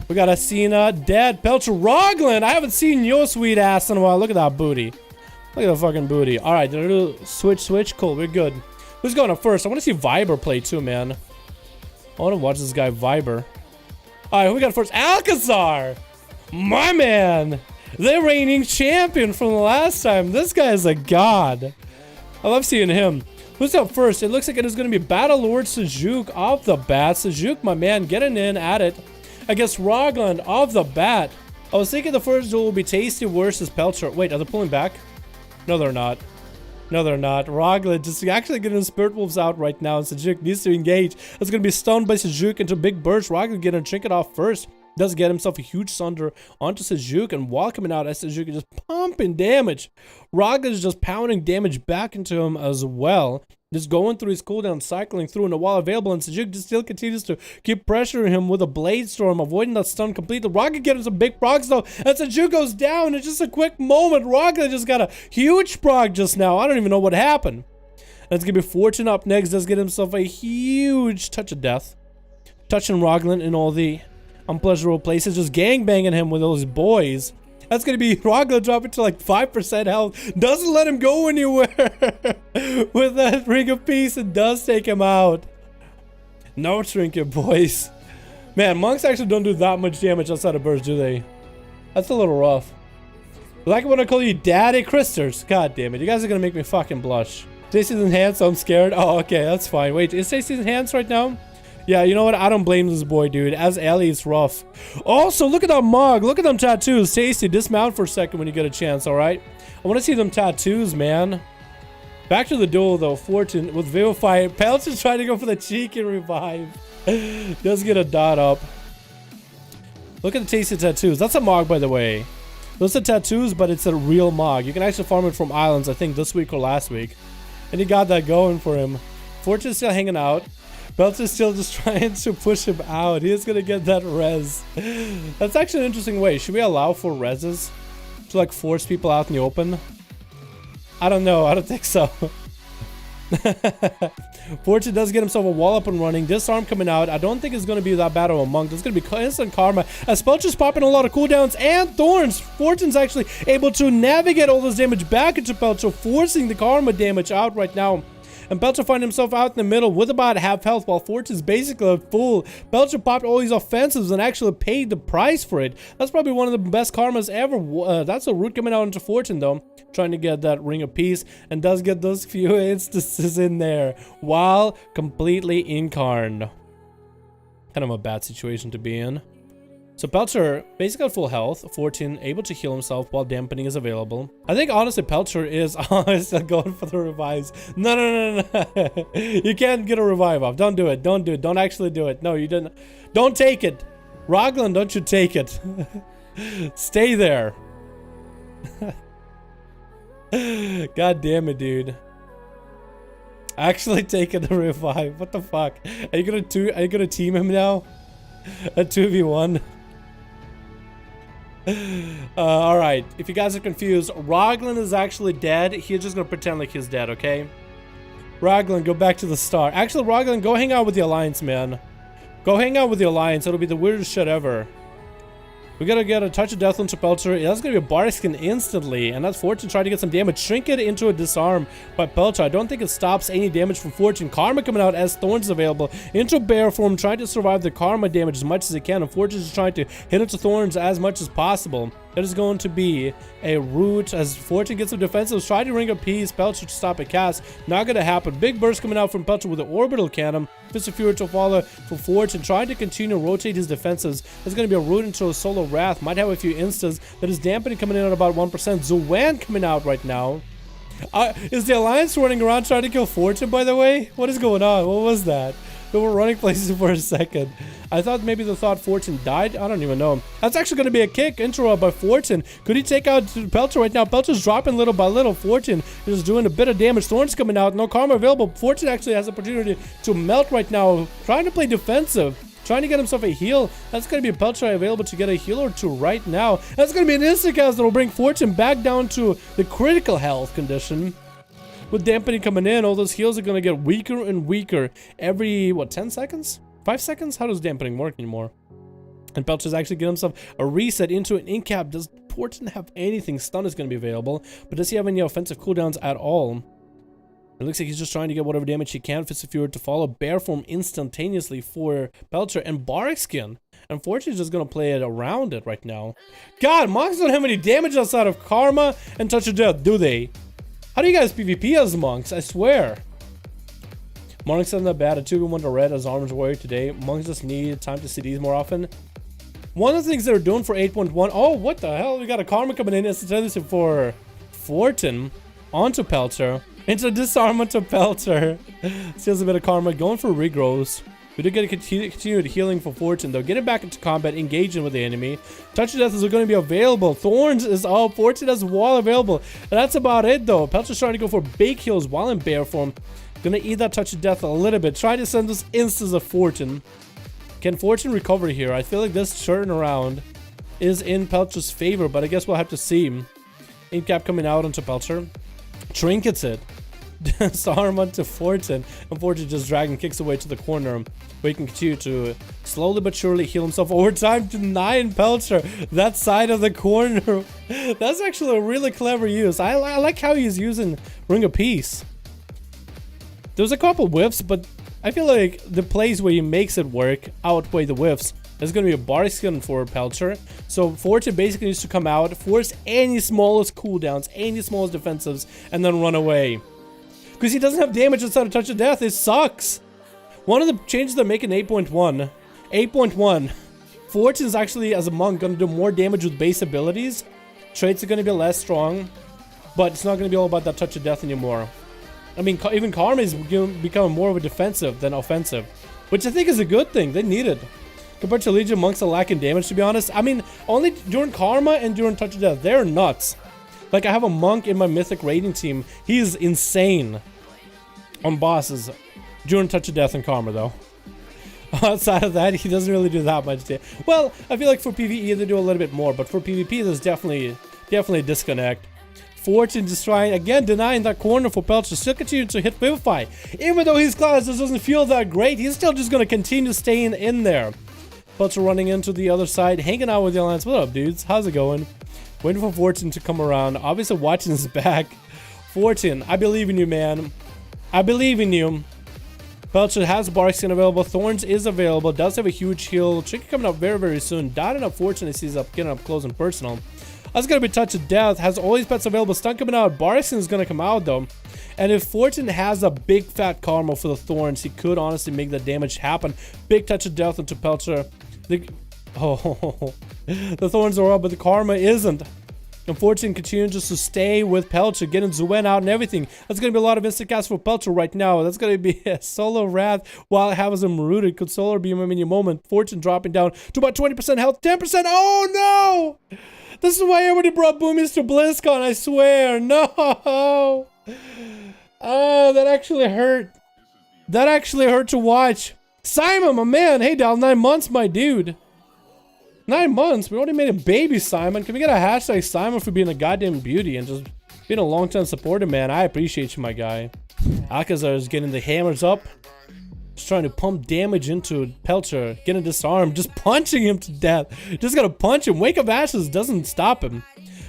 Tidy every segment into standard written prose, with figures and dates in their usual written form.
We got Asina dead. Pelure Rogland. I haven't seen your sweet ass in a while. Look at that booty. Look at the fucking booty. All right, did I do switch? Cool, we're good. Who's going up first? I want to see Viber play too, man. I want to watch this guy Viber. All right, who we got first? Alazar, my man, the reigning champion from the last time. This guy is a god. I love seeing him. Who's up first? It looks like it is going to be Battle Lord Suzuki off the bat. Suzuki, my man, getting in at it against Rogland off the bat. I was thinking the first duel will be Tasty versus Pelure. Wait, are they pulling back? No, they're not. No, they're not. Rogland just actually getting the Spirit Wolves out right now, and Suzuki needs to engage. It's going to be stunned by Suzuki into big burst. Rogland getting a trinket off first. Does get himself a huge sunder onto Suzuki, and while coming out as Suzuki just pumping damage, Rogland is just pounding damage back into him as well. Just going through his cooldown, cycling through, and a while available, and Suzuki just still continues to keep pressuring him with a Blade Storm, avoiding that stun completely. Rogland getting some big procs though, and Suzuki goes down in just a quick moment. Rogland just got a huge proc just now. I don't even know what happened. And it's gonna be Fortune up next. Does get himself a huge touch of death, touching Rogland in all the unpleasurable places, just gangbanging him with those boys. That's gonna be Rogland dropping to like 5% health. Doesn't let him go anywhere with that Ring of Peace, and does take him out. No trinket, boys. Man, monks actually don't do that much damage outside of burst, do they? That's a little rough. Like when I call you Daddy Christers. God damn it, you guys are gonna make me fucking blush. Stacy's in hands, so I'm scared. Oh, okay, that's fine. Wait, is Stacy's in hands right now? Yeah, you know what? I don't blame this boy, dude. As Ellie, it's rough. Also, look at that mug. Look at them tattoos. Tasty, dismount for a second when you get a chance, all right? I want to see them tattoos, man. Back to the duel, though. Fortune with Vivify. Pelt's is trying to go for the cheeky revive. Does get a dot up. Look at the Tasty tattoos. That's a mog, by the way. Those are tattoos, but it's a real mog. You can actually farm it from islands, I think, this week or last week. And he got that going for him. Fortune's still hanging out. Belt is still just trying to push him out. He is going to get that res. That's actually an interesting way. Should we allow for reses to like force people out in the open? I don't know. I don't think so. Fortune does get himself a wall up and running. Disarm coming out. I don't think it's going to be that bad of a monk. There's going to be instant karma. As Pelcher's popping a lot of cooldowns and thorns. Fortune's actually able to navigate all this damage back into Pelcher, forcing the karma damage out right now. And Pelcher finds himself out in the middle with about half health, while Fortune's basically a fool. Pelcher popped all these offensives and actually paid the price for it. That's probably one of the best karmas ever. That's a root coming out into Fortune, though. Trying to get that Ring of Peace, and does get those few instances in there while completely incarned. Kind of a bad situation to be in. So Pelcher basically at full health. Fortune able to heal himself while dampening is available. I think honestly Pelcher is still going for the revives. No. You can't get a revive off. Don't do it. Don't do it. Don't actually do it. No, you didn't. Don't take it. Rogland, don't you take it. Stay there. God damn it, dude. Actually taking the revive. What the fuck? Are you gonna team him now? A 2v1. Alright, if you guys are confused, Rogland is actually dead. He's just gonna pretend like he's dead, okay? Rogland, go back to the start. Actually, Rogland, go hang out with the Alliance, man. Go hang out with the Alliance. It'll be the weirdest shit ever. We gotta get a touch of death into Pelcher. That's gonna be a bar skin instantly, and that's Fortune trying to get some damage. Trinket into a disarm by Pelcher. I don't think it stops any damage from Fortune. Karma coming out as Thorns available into bear form, trying to survive the Karma damage as much as it can, and Fortune is trying to hit into Thorns as much as possible. That is going to be a root as Fortune gets some defensives. Try to Ring of Peace. Pelcher to stop a cast. Not going to happen. Big burst coming out from Pelcher with the Orbital Cannon. Fist of Fury to follow for Fortune. Trying to continue to rotate his defenses. There's going to be a root into a Solo Wrath. Might have a few instants. That is dampening coming in at about 1%. Zuan coming out right now. Is the Alliance running around trying to kill Fortune, by the way? What is going on? What was that? They were running places for a second. I thought maybe they thought Fortune died. I don't even know. That's actually going to be a kick interrupt by Fortune. Could he take out Pelture right now? Pelture's dropping little by little. Fortune is doing a bit of damage. Thorns coming out. No karma available. Fortune actually has the opportunity to melt right now. Trying to play defensive. Trying to get himself a heal. That's going to be a Pelture available to get a heal or two right now. That's going to be an Instacast that will bring Fortune back down to the critical health condition. With dampening coming in, all those heals are going to get weaker and weaker every, what, 10 seconds? 5 seconds? How does dampening work anymore? And Pelcher's actually getting himself a reset into an incap. Does Fortune have anything? Stun is going to be available. But does he have any offensive cooldowns at all? It looks like he's just trying to get whatever damage he can. Fist of Fury to follow. Bear form instantaneously for Pelture. And Barrack skin. And Fortune's just going to play it around it right now. God, monks don't have any damage outside of Karma and Touch of Death, do they? How do you guys PvP as monks? I swear. Monks are not bad. A 2v1 to red as Armor's Warrior today. Monks just need time to see these more often. One of the things they're doing for 8.1. Oh, what the hell? We got a Karma coming in instantaneously for Fortune onto Pelture. Into Disarm onto Pelture. Steals a bit of Karma. Going for regrowths. We do get a continued healing for Fortune though. Getting back into combat, engaging with the enemy. Touch of Death is going to be available. Thorns is all. Fortune has Wall available. And that's about it though. Pelcher's trying to go for big heals while in bear form. Gonna eat that Touch of Death a little bit. Try to send us instants of Fortune. Can Fortune recover here? I feel like this turnaround is in Pelcher's favor, but I guess we'll have to see. Incap coming out onto Pelcher. Trinkets it. Disarm onto Fortune. And Fortune just dragging kicks away to the corner. Where he can continue to slowly but surely heal himself over time, denying Pelcher that side of the corner. That's actually a really clever use. I like how he's using Ring of Peace. There's a couple whiffs, but I feel like the plays where he makes it work outweigh the whiffs. There's going to be a bar skin for Pelcher. So Fortune basically needs to come out, force any smallest cooldowns, any smallest defensives, and then run away. Because he doesn't have damage inside of Touch of Death. It sucks. One of the changes they're making 8.1. 8.1. Fortune's actually, as a monk, going to do more damage with base abilities. Traits are going to be less strong. But it's not going to be all about that Touch of Death anymore. I mean, even Karma is becoming more of a defensive than offensive. Which I think is a good thing. They need it. Compared to Legion, monks are lacking damage, to be honest. I mean, only during Karma and during Touch of Death. They're nuts. Like, I have a monk in my mythic raiding team. He's insane on bosses during Touch of Death and Karma, though. Outside of that, he doesn't really do that much. Well, I feel like for PvE, they do a little bit more. But for PvP, there's definitely a disconnect. Fortune just trying, again, denying that corner for Pelcher. Still continuing to hit Vivify. Even though his class just doesn't feel that great, he's still just going to continue staying in there. Pelcher running into the other side, hanging out with the Alliance. What up, dudes? How's it going? Waiting for Fortune to come around. Obviously watching his back. Fortune, I believe in you, man. I believe in you. Pelcher has Barrack skin available. Thorns is available. Does have a huge heal. Tricky coming up very, very soon. Dotting up Fortune as he's getting up close and personal. That's going to be Touch of Death. Has all his pets available. Stun coming out. Barrack skin is going to come out, though. And if Fortune has a big fat Karma for the Thorns, he could honestly make that damage happen. Big Touch of Death into Pelcher. The Thorns are up, but the Karma isn't. And Fortune continues just to stay with Pelcher, getting Zuen out and everything. That's going to be a lot of instant cast for Pelcher right now. That's going to be a solo Wrath while it has him rooted. Could solo be a mini moment. Fortune dropping down to about 20% health, 10%. Oh no! This is why everybody brought Boomies to BlizzCon, I swear. No! Oh, that actually hurt. That actually hurt to watch. Simon, my man. Hey, Dal, 9 months, my dude. 9 months? We already made a baby, Simon. Can we get a hashtag Simon for being a goddamn beauty and just being a long-time supporter, man? I appreciate you, my guy. Alazar is getting the hammers up. Just trying to pump damage into Pelcher. Getting disarmed. Just punching him to death. Just gotta punch him. Wake of Ashes doesn't stop him.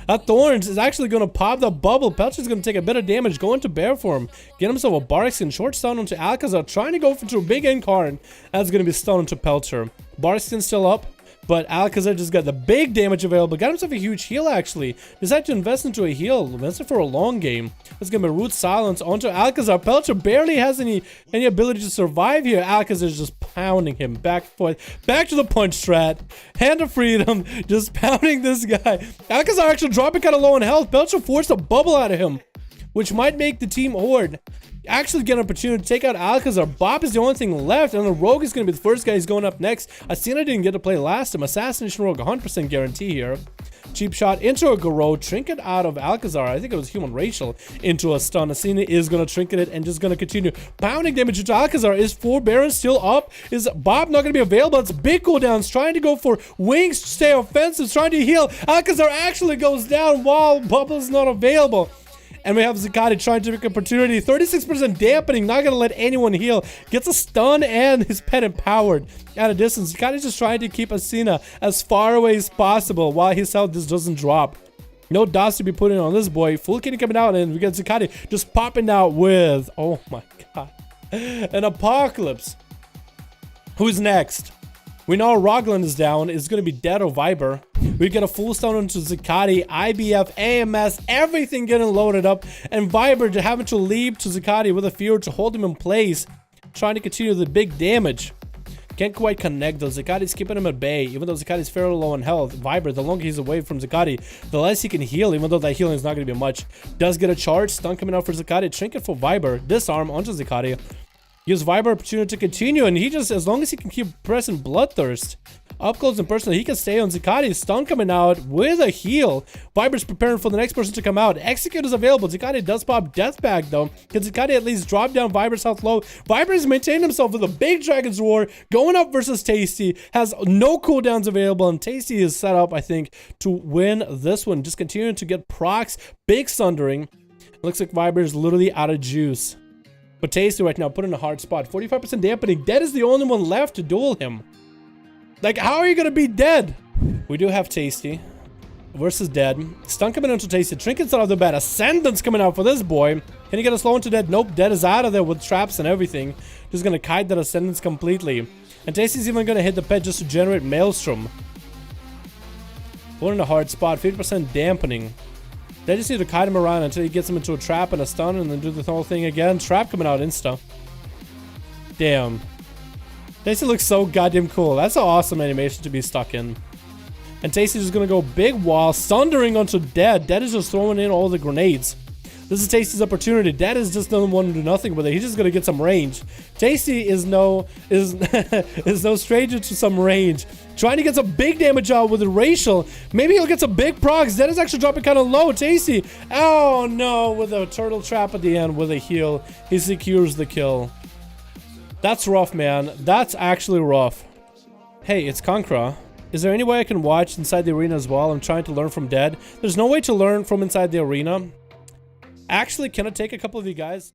That Thorns is actually going to pop the bubble. Pelcher's going to take a bit of damage. Going to bear form. Get himself a Barrack skin. Short stun onto Alazar. Trying to go for a big incarn. That's going to be stun onto Pelcher. Barrack skin still up. But Alazar just got the big damage available. Got himself a huge heal, actually. Decided to invest into a heal. Invested for a long game. It's going to be Root Silence onto Alazar. Pelcher barely has any ability to survive here. Alazar is just pounding him back and forth. Back to the punch strat. Hand of Freedom. Just pounding this guy. Alazar actually dropping kind of low in health. Pelcher forced a bubble out of him. which might make the team Horde actually get an opportunity to take out Alcazar. Bob is the only thing left, and the Rogue is going to be the first guy who's going up next. Asina didn't get to play last time. Assassination Rogue, 100% guarantee here. Cheap shot into a Garou, trinket out of Alcazar. I think it was human racial into a stun. Asina is going to trinket it and just going to continue pounding damage into Alcazar. Is 4 Barons still up? Is Bob not going to be available? It's big cooldowns, trying to go for wings to stay offensive, trying to heal. Alcazar actually goes down while Bubble's not available. And we have Zakati trying to take opportunity. 36% dampening, not going to let anyone heal. Gets a stun and his pet empowered at a distance. Zakati's just trying to keep Asina as far away as possible while his health just doesn't drop. No dots to be put in on this boy. Full kitty coming out, and we got Zakati just popping out with, oh my god, an Apocalypse. Who's next? We know Roglan is down. It's going to be Dead or Viber. We get a full stun into Zakati, IBF, AMS, everything getting loaded up. And Viber having to leap to Zakati with a fear to hold him in place. Trying to continue the big damage. Can't quite connect though. Zakati's keeping him at bay. Even though Zakati's fairly low on health, Viber, the longer he's away from Zakati, the less he can heal, even though that healing is not going to be much. Does get a charge. Stun coming out for Zakati. Trinket for Viber. Disarm onto Zakati. Gives Viber opportunity to continue, and he just, as long as he can keep pressing Bloodthirst up close and personal, he can stay on Zakati. Stun coming out with a heal. Viber's preparing for the next person to come out. Execute is available. Zakati does pop Death Bag though. Can Zakati at least drop down Viber's health low? Viber's maintained himself with a big Dragon's Roar, going up versus Tasty. Has no cooldowns available, and Tasty is set up, I think, to win this one. Just continuing to get procs. Big Sundering. Looks like Viber is literally out of juice. But Tasty right now put in a hard spot. 45% dampening. Dead is the only one left to duel him. Like, how are you going to be Dead? We do have Tasty versus Dead. Stun coming into Tasty. Trinkets out of the bed. Ascendance coming out for this boy. Can he get a slow into Dead? Nope. Dead is out of there with traps and everything. Just going to kite that Ascendance completely. And Tasty's even going to hit the pet just to generate Maelstrom. Put in a hard spot. 50% dampening. They just need to kite him around until he gets him into a trap and a stun, and then do the whole thing again. Trap coming out insta. Damn. Tasty looks so goddamn cool. That's an awesome animation to be stuck in. And Tasty's just gonna go big wall, sundering onto Dead. Dead is just throwing in all the grenades. This is Tasty's opportunity. Dead is just doesn't want to do nothing with it. He's just gonna get some range. Tasty is no stranger to some range. Trying to get some big damage out with the racial. Maybe he'll get some big procs. Dead is actually dropping kind of low. Tasty. Oh no, with a turtle trap at the end with a heal. He secures the kill. That's rough, man. That's actually rough. Hey, it's Kankra. Is there any way I can watch inside the arena as well? I'm trying to learn from Dead. There's no way to learn from inside the arena. Actually, can I take a couple of you guys?